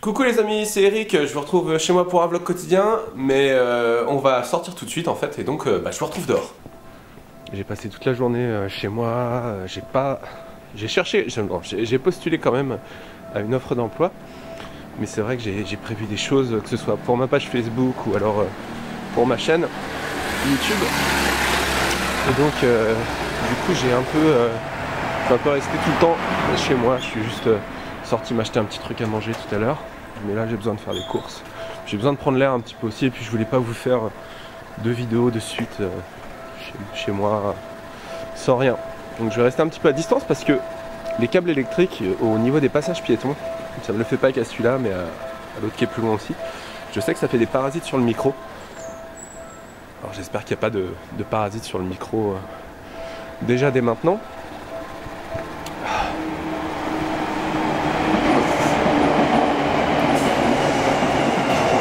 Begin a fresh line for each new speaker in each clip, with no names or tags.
Coucou les amis, c'est Eric, je vous retrouve chez moi pour un vlog quotidien, mais on va sortir tout de suite en fait, et donc je vous retrouve dehors. J'ai passé toute la journée chez moi, j'ai postulé quand même à une offre d'emploi, mais c'est vrai que j'ai prévu des choses, que ce soit pour ma page Facebook ou alors pour ma chaîne YouTube. Et donc du coup j'ai un peu resté tout le temps chez moi. Je suis juste sorti m'acheter un petit truc à manger tout à l'heure, mais là j'ai besoin de faire des courses, j'ai besoin de prendre l'air un petit peu aussi, et puis je voulais pas vous faire de vidéos de suite chez moi sans rien. Donc je vais rester un petit peu à distance parce que les câbles électriques au niveau des passages piétons, ça ne le fait pas qu'à celui-là, mais à l'autre qui est plus loin aussi, je sais que ça fait des parasites sur le micro. Alors j'espère qu'il n'y a pas de parasites sur le micro déjà dès maintenant.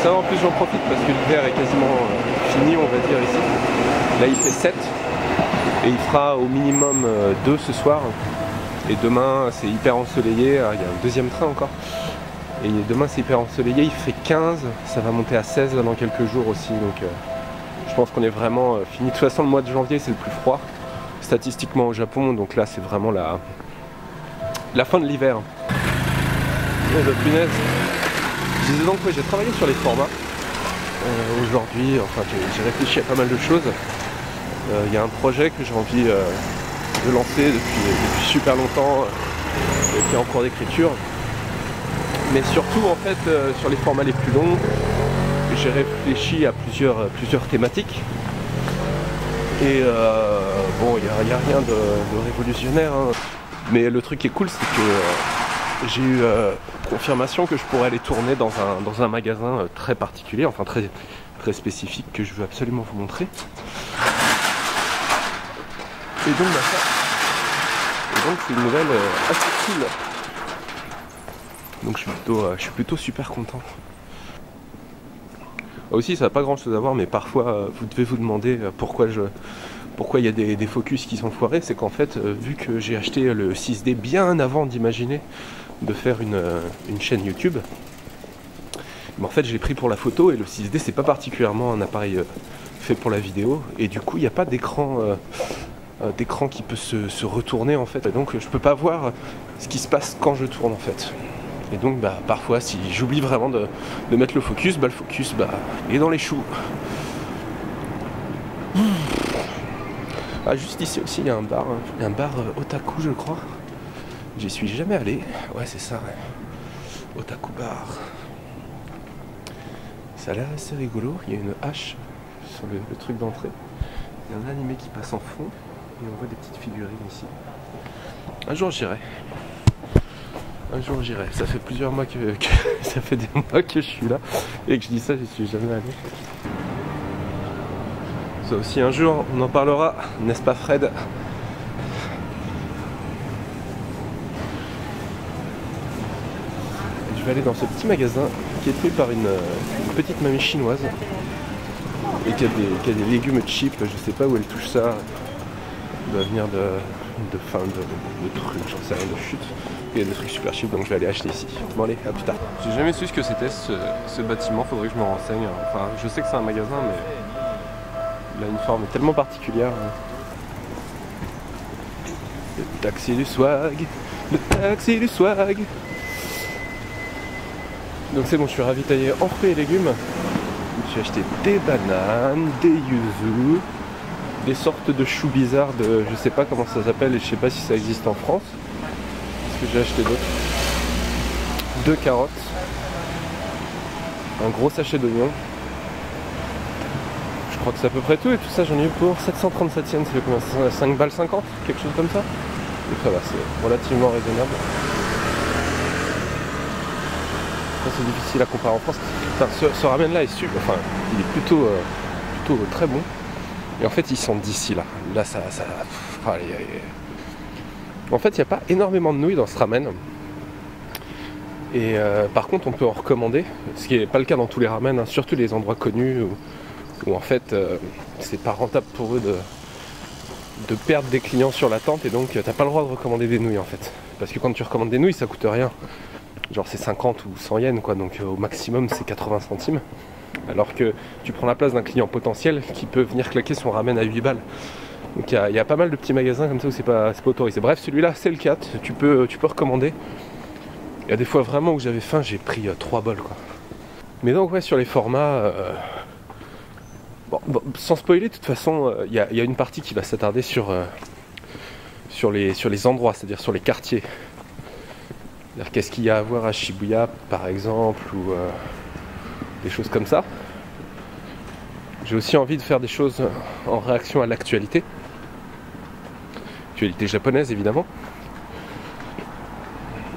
Ça, en plus j'en profite parce que l'hiver est quasiment fini, on va dire, ici. Là il fait 7 et il fera au minimum 2 ce soir. Et demain c'est hyper ensoleillé, il y a un deuxième train encore. Et demain c'est hyper ensoleillé, il fait 15, ça va monter à 16 dans quelques jours aussi. Donc je pense qu'on est vraiment fini. De toute façon le mois de janvier c'est le plus froid statistiquement au Japon. Donc là c'est vraiment la fin de l'hiver. Oh la punaise. Je disais donc ouais, j'ai travaillé sur les formats aujourd'hui, enfin j'ai réfléchi à pas mal de choses. Il y a un projet que j'ai envie de lancer depuis super longtemps et qui est en cours d'écriture. Mais surtout en fait sur les formats les plus longs, j'ai réfléchi à plusieurs thématiques. Et bon, il n'y a rien de révolutionnaire, hein. Mais le truc qui est cool, c'est que j'ai eu confirmation que je pourrais aller tourner dans un magasin très particulier, enfin très spécifique, que je veux absolument vous montrer. Et donc c'est une nouvelle assez cool. Donc je suis plutôt super content. Aussi ça n'a pas grand chose à voir, mais parfois vous devez vous demander pourquoi il y a des focus qui sont foirés. C'est qu'en fait vu que j'ai acheté le 6D bien avant d'imaginer de faire une chaîne YouTube, mais en fait je l'ai pris pour la photo, et le 6D c'est pas particulièrement un appareil fait pour la vidéo, et du coup il n'y a pas d'écran qui peut se retourner en fait, et donc je peux pas voir ce qui se passe quand je tourne en fait. Et donc parfois si j'oublie vraiment de mettre le focus, le focus il est dans les choux. Ah, juste ici aussi il y a un bar Otaku je crois. J'y suis jamais allé. Ouais c'est ça, ouais. Otaku bar. Ça a l'air assez rigolo, il y a une hache sur le truc d'entrée. Il y a un animé qui passe en fond et on voit des petites figurines ici. Un jour j'irai. Un jour j'irai. Ça fait plusieurs mois ça fait des mois que je suis là et que je dis ça, j'y suis jamais allé. Ça aussi un jour on en parlera, n'est-ce pas Fred? Je vais aller dans ce petit magasin qui est tenu par une petite mamie chinoise et qui a des légumes cheap. Je sais pas où elle touche ça. Elle doit venir de trucs, j'en sais rien, de chute. Il y a des trucs super cheap, donc je vais aller acheter ici. Bon allez, à plus tard. J'ai jamais su ce que c'était ce bâtiment, faudrait que je me renseigne. Enfin, je sais que c'est un magasin, mais il a une forme tellement particulière. Le taxi du swag, le taxi du swag. Donc c'est bon, je suis ravitaillé en fruits et légumes. J'ai acheté des bananes, des yuzu, des sortes de choux bizarres de... je sais pas comment ça s'appelle et je sais pas si ça existe en France. Qu'est-ce que j'ai acheté d'autre? 2 carottes, un gros sachet d'oignons. Je crois que c'est à peu près tout, et tout ça j'en ai eu pour 737 yens, ça fait combien? 5 balles 50, quelque chose comme ça. Et ça va, c'est relativement raisonnable. C'est difficile à comparer en France. Enfin, ce ramen là est super, enfin il est plutôt très bon. Et en fait ils sont d'ici là. Là ça. En fait il n'y a pas énormément de nouilles dans ce ramen. Et par contre on peut en recommander, ce qui n'est pas le cas dans tous les ramen, hein, surtout les endroits connus où en fait c'est pas rentable pour eux de perdre des clients sur l'attente, et donc t'as pas le droit de recommander des nouilles en fait. Parce que quand tu recommandes des nouilles ça coûte rien genre c'est 50 ou 100 yens quoi, donc au maximum c'est 80 centimes. Alors que tu prends la place d'un client potentiel qui peut venir claquer son ramen à 8 balles. Donc il y a pas mal de petits magasins comme ça où c'est pas autorisé. Bref, celui-là c'est le 4, tu peux recommander. Il y a des fois vraiment où j'avais faim, j'ai pris 3 bols quoi. Mais donc ouais, sur les formats, bon, sans spoiler, de toute façon, il y a une partie qui va s'attarder sur les endroits, c'est-à-dire sur les quartiers. C'est-à-dire qu'est-ce qu'il y a à voir à Shibuya par exemple, ou des choses comme ça. J'ai aussi envie de faire des choses en réaction à l'actualité. Actualité japonaise évidemment.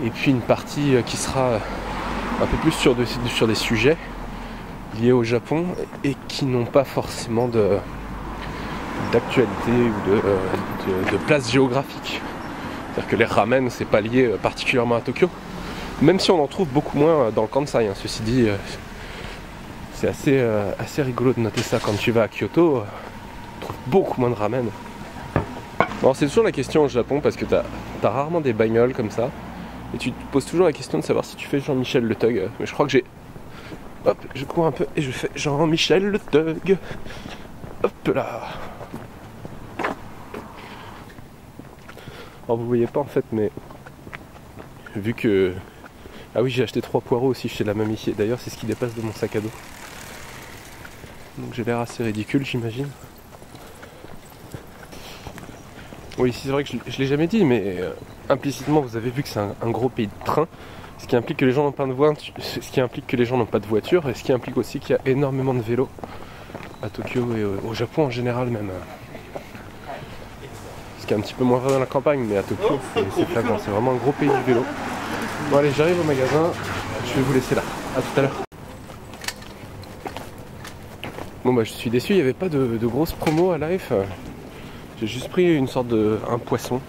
Et puis une partie qui sera un peu plus sur des sujets liés au Japon et qui n'ont pas forcément d'actualité ou de place géographique. C'est-à-dire que les ramen, c'est pas lié particulièrement à Tokyo, même si on en trouve beaucoup moins dans le Kansai. Ceci dit, c'est assez rigolo de noter ça. Quand tu vas à Kyoto, tu trouves beaucoup moins de ramen. Bon, c'est toujours la question au Japon parce que t'as rarement des bagnoles comme ça. Et tu te poses toujours la question de savoir si tu fais Jean-Michel Le Thug. Mais je crois que j'ai... Hop, je cours un peu et je fais Jean-Michel Le Thug. Hop là. Alors vous voyez pas en fait, mais vu que... Ah oui, j'ai acheté 3 poireaux aussi chez la mamie. D'ailleurs, c'est ce qui dépasse de mon sac à dos. Donc j'ai l'air assez ridicule, j'imagine. Oui, c'est vrai que je l'ai jamais dit, mais implicitement, vous avez vu que c'est un gros pays de train. Ce qui implique que les gens n'ont pas de voiture, ce qui implique que les gens n'ont pas de voiture, et ce qui implique aussi qu'il y a énormément de vélos à Tokyo et au Japon en général même. Ce qui est un petit peu moins vrai dans la campagne, mais à Tokyo c'est flagrant, c'est vraiment un gros pays du vélo. Bon allez, j'arrive au magasin, je vais vous laisser là. À tout à l'heure. Bon bah je suis déçu, il n'y avait pas de grosses promos à Life. J'ai juste pris un poisson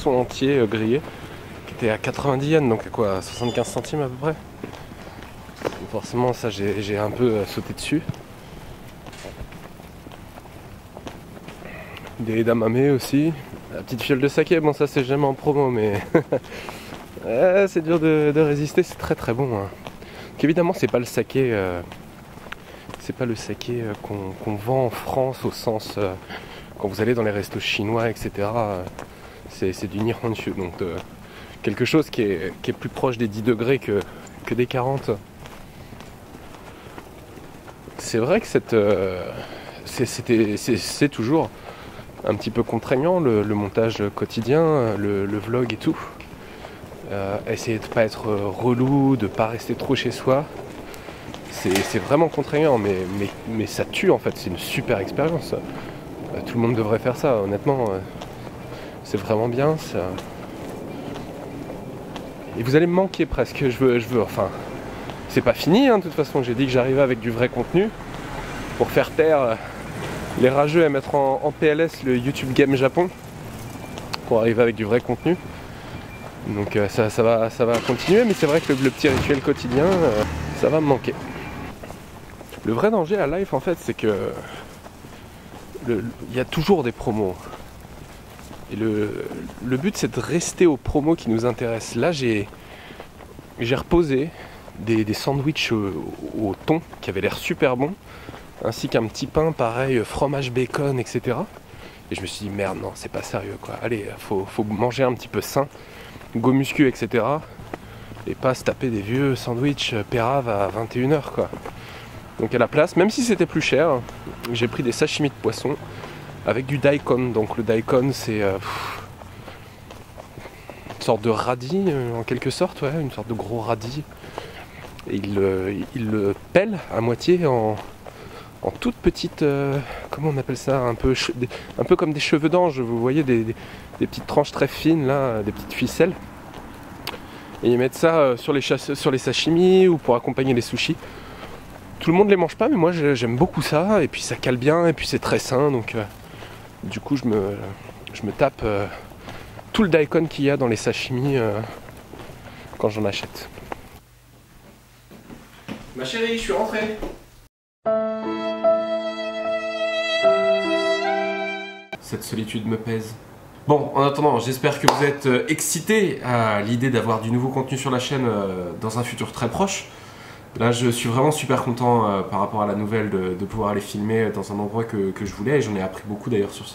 entier grillé qui était à 90 yens, donc à quoi, 75 centimes à peu près. Donc forcément ça j'ai un peu sauté dessus. Des edamame aussi. La petite fiole de saké, bon ça c'est jamais en promo mais c'est dur de résister, c'est très très bon. Donc, évidemment c'est pas le saké le saké qu'on vend en France au sens quand vous allez dans les restos chinois etc. C'est du Nihonshu, donc quelque chose qui est plus proche des 10 degrés que des 40. C'est vrai que c'est toujours un petit peu contraignant le montage quotidien, le vlog et tout. Essayer de pas être relou, de pas rester trop chez soi. C'est vraiment contraignant, mais ça tue en fait, c'est une super expérience. Tout le monde devrait faire ça, honnêtement. C'est vraiment bien. Et vous allez me manquer presque. Je veux, enfin, c'est pas fini, de toute façon. J'ai dit que j'arrivais avec du vrai contenu pour faire taire les rageux à mettre en PLS le YouTube Game Japon, pour arriver avec du vrai contenu. Donc ça va continuer, mais c'est vrai que le petit rituel quotidien, ça va me manquer. Le vrai danger à Life en fait, c'est que il y a toujours des promos. Et le but c'est de rester aux promos qui nous intéressent. Là j'ai reposé des sandwichs au thon qui avaient l'air super bons, ainsi qu'un petit pain pareil, fromage bacon, etc. Et je me suis dit merde, non c'est pas sérieux quoi. Allez, faut manger un petit peu sain, go muscu, etc. Et pas se taper des vieux sandwichs pérave à 21h quoi. Donc à la place, même si c'était plus cher, j'ai pris des sashimi de poisson avec du daikon. Donc le daikon c'est une sorte de radis en quelque sorte, ouais, une sorte de gros radis. Et il le pèle à moitié en toutes petites, comment on appelle ça, un peu comme des cheveux d'ange, vous voyez des petites tranches très fines là, des petites ficelles. Et ils mettent ça sur les sashimi ou pour accompagner les sushis. Tout le monde les mange pas, mais moi j'aime beaucoup ça, et puis ça cale bien, et puis c'est très sain, donc du coup je me tape tout le daikon qu'il y a dans les sashimi quand j'en achète. Ma chérie, je suis rentré. Cette solitude me pèse.
Bon, en attendant, j'espère que vous êtes excités à l'idée d'avoir du nouveau contenu sur la chaîne dans un futur très proche. Là, je suis vraiment super content par rapport à la nouvelle de pouvoir aller filmer dans un endroit que je voulais, et j'en ai appris beaucoup d'ailleurs sur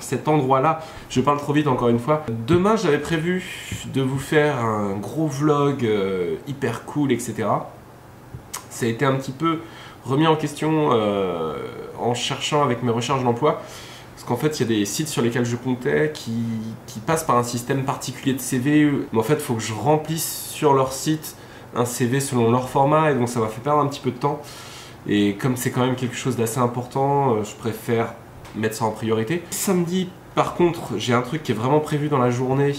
cet endroit-là. Je parle trop vite encore une fois. Demain, j'avais prévu de vous faire un gros vlog hyper cool, etc. Ça a été un petit peu remis en question en cherchant avec mes recherches d'emploi. Parce qu'en fait, il y a des sites sur lesquels je comptais qui passent par un système particulier de CV. Mais en fait, il faut que je remplisse sur leur site un CV selon leur format, et donc ça m'a fait perdre un petit peu de temps. Et comme c'est quand même quelque chose d'assez important, je préfère mettre ça en priorité. Samedi, par contre, j'ai un truc qui est vraiment prévu dans la journée.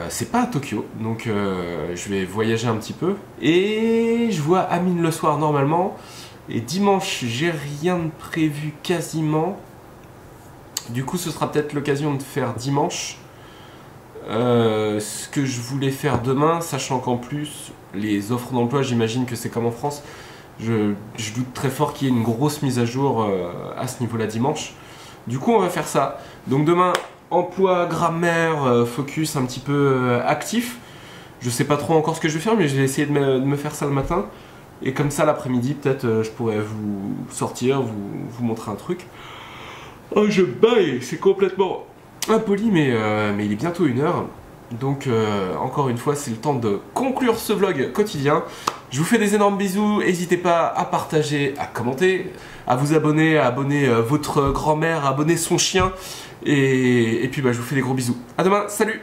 C'est pas à Tokyo, donc je vais voyager un petit peu. Et je vois Amine le soir normalement. Et dimanche, j'ai rien de prévu quasiment. Du coup, ce sera peut-être l'occasion de faire dimanche ce que je voulais faire demain, sachant qu'en plus, les offres d'emploi, j'imagine que c'est comme en France. Je doute très fort qu'il y ait une grosse mise à jour à ce niveau-là dimanche. Du coup, on va faire ça. Donc demain, emploi, grammaire, focus un petit peu actif. Je sais pas trop encore ce que je vais faire, mais je vais essayer de me faire ça le matin. Et comme ça, l'après-midi, peut-être, je pourrais vous sortir, vous montrer un truc. Oh, je baille, c'est complètement impoli, mais il est bientôt 1h. Donc, encore une fois, c'est le temps de conclure ce vlog quotidien. Je vous fais des énormes bisous. N'hésitez pas à partager, à commenter, à vous abonner, à abonner votre grand-mère, à abonner son chien. Et puis, je vous fais des gros bisous. À demain, salut!